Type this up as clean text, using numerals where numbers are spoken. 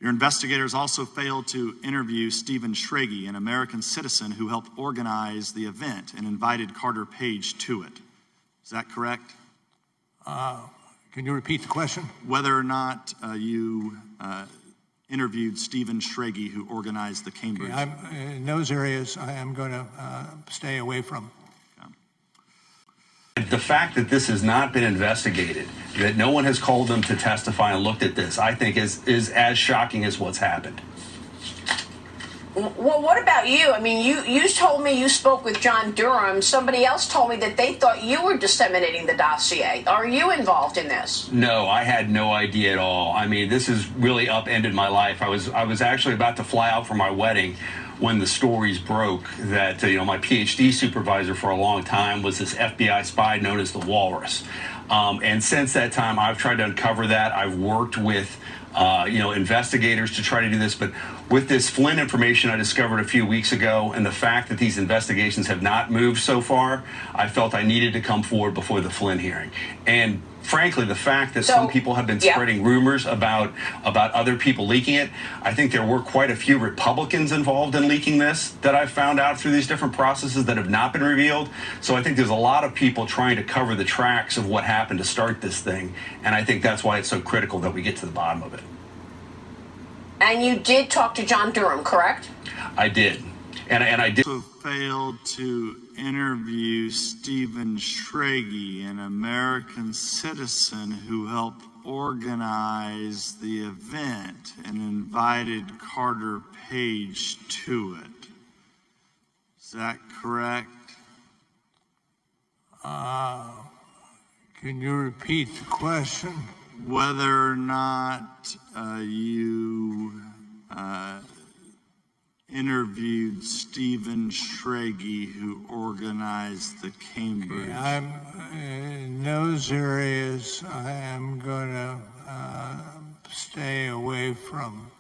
Your investigators also failed to interview Steven Schrage, an American citizen who helped organize the event and invited Carter Page to it. Is that correct? Can you repeat the question? Whether or not you interviewed Steven Schrage, who organized the Cambridge. In those areas, I am going to stay away from. The fact that this has not been investigated, that no one has called them to testify and looked at this, I think is as shocking as what's happened. Well, what about you? I mean, you told me you spoke with John Durham. Somebody else told me that they thought you were disseminating the dossier. Are you involved in this? No, I had no idea at all. I mean, this has really upended my life. I was actually about to fly out for my wedding when the stories broke that my PhD supervisor for a long time was this FBI spy known as the Walrus. And since that time, I've tried to uncover that. I've worked with investigators to try to do this. But with this Flynn information I discovered a few weeks ago and the fact that these investigations have not moved so far, I felt I needed to come forward before the Flynn hearing. And frankly, the fact that some people have been spreading rumors about other people leaking it, I think there were quite a few Republicans involved in leaking this that I've found out through these different processes that have not been revealed. So I think there's a lot of people trying to cover the tracks of what happened to start this thing. And I think that's why it's so critical that we get to the bottom of it. And you did talk to John Durham, correct? I did. And I did. Also failed to interview Steven Schrage, an American citizen who helped organize the event and invited Carter Page to it. Is that correct? Can you repeat the question? Whether or not you interviewed Steven Schrage, who organized the Cambridge. In those areas, I am going to stay away from.